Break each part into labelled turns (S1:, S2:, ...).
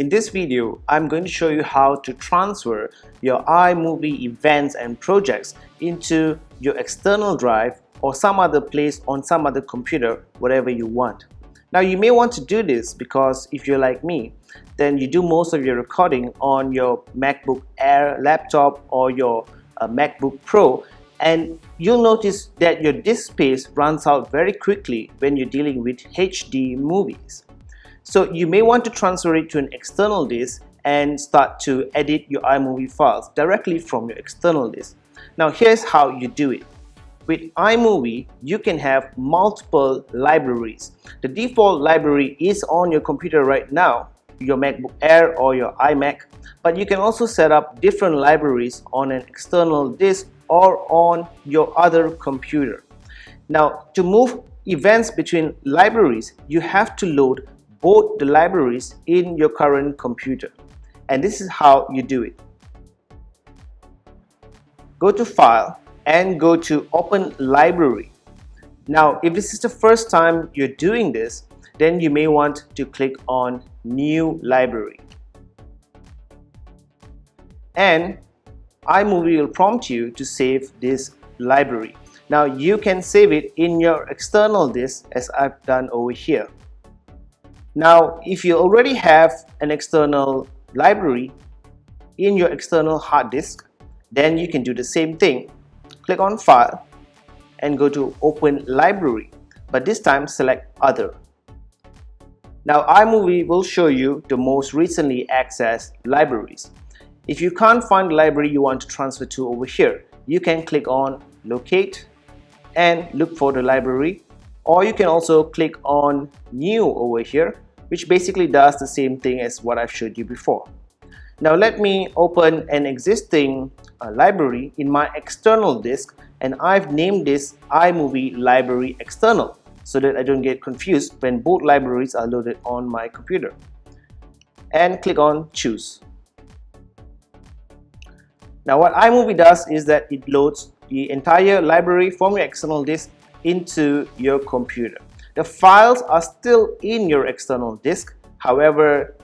S1: In this video, I'm going to show you how to transfer your iMovie events and projects into your external drive or some other place on some other computer, whatever you want. Now you may want to do this because if you're like me, then you do most of your recording on your MacBook Air laptop or your MacBook Pro, and you'll notice that your disk space runs out very quickly when you're dealing with HD movies. So you may want to transfer it to an external disk and start to edit your iMovie files directly from your external disk. Now here's how you do it. With iMovie, you can have multiple libraries. The default library is on your computer right now, your MacBook Air or your iMac, but you can also set up different libraries on an external disk or on your other computer. Now, to move events between libraries, you have to load both the libraries in your current computer, and this is how you do it. Go to File and go to Open Library. Now if this is the first time you're doing this, then you may want to click on New Library, and iMovie will prompt you to save this library. Now you can save it in your external disk as I've done over here. Now if you already have an external library in your external hard disk, then you can do the same thing. Click on File and go to Open Library, but this time select Other. Now iMovie will show you the most recently accessed libraries. If you can't find the library you want to transfer to over here, you can click on Locate and look for the library, or you can also click on New over here, which basically does the same thing as what I've showed you before. Now let me open an existing library in my external disk, and I've named this iMovie Library External so that I don't get confused when both libraries are loaded on my computer. And click on Choose. Now what iMovie does is that it loads the entire library from your external disk into your computer. The files are still in your external disk, however,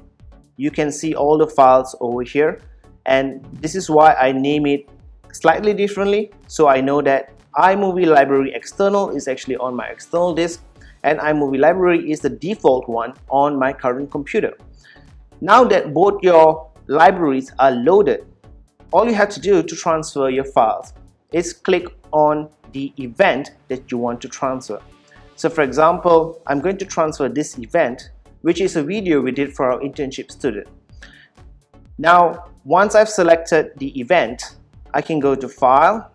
S1: you can see all the files over here, and this is why I name it slightly differently, so I know that iMovie Library External is actually on my external disk and iMovie Library is the default one on my current computer. Now that both your libraries are loaded, all you have to do to transfer your files is click on the event that you want to transfer. So for example, I'm going to transfer this event, which is a video we did for our internship student. Now, once I've selected the event, I can go to File,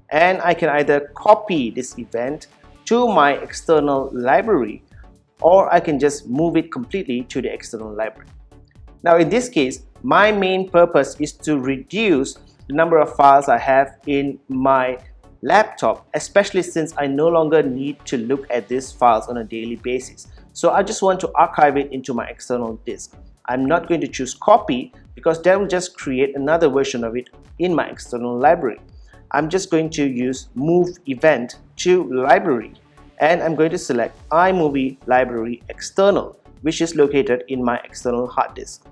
S1: and I can either copy this event to my external library, or I can just move it completely to the external library. Now in this case, my main purpose is to reduce the number of files I have in my laptop, especially since I no longer need to look at these files on a daily basis. So I just want to archive it into my external disk. I'm not going to choose copy because that will just create another version of it in my external library. I'm just going to use Move Event to Library, and I'm going to select iMovie Library External, which is located in my external hard disk.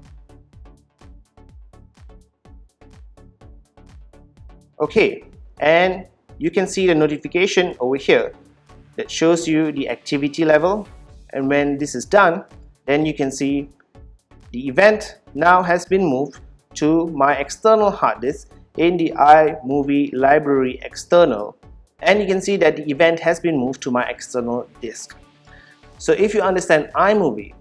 S1: Okay, and you can see the notification over here that shows you the activity level, and when this is done, then you can see the event now has been moved to my external hard disk in the iMovie Library External, and you can see that the event has been moved to my external disk. So if you understand iMovie,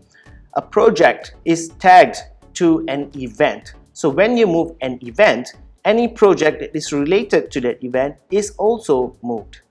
S1: a project is tagged to an event. So when you move an event, any project that is related to that event is also moved.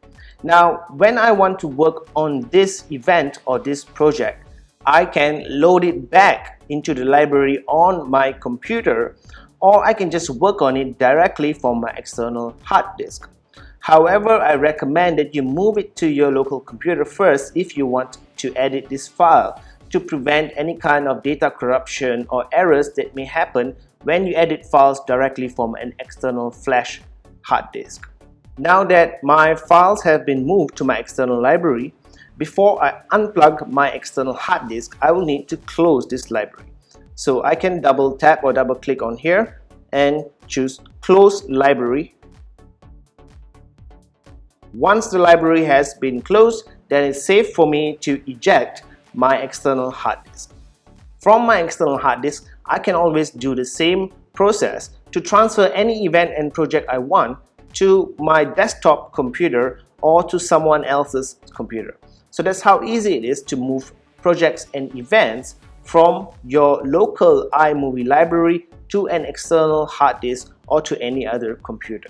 S1: Now, when I want to work on this event or this project, I can load it back into the library on my computer, or I can just work on it directly from my external hard disk. However, I recommend that you move it to your local computer first if you want to edit this file, to prevent any kind of data corruption or errors that may happen when you edit files directly from an external flash hard disk. Now that my files have been moved to my external library, before I unplug my external hard disk, I will need to close this library. So I can double tap or double click on here and choose Close Library. Once the library has been closed, then it's safe for me to eject my external hard disk. From my external hard disk, I can always do the same process to transfer any event and project I want to my desktop computer or to someone else's computer. So that's how easy it is to move projects and events from your local iMovie library to an external hard disk or to any other computer.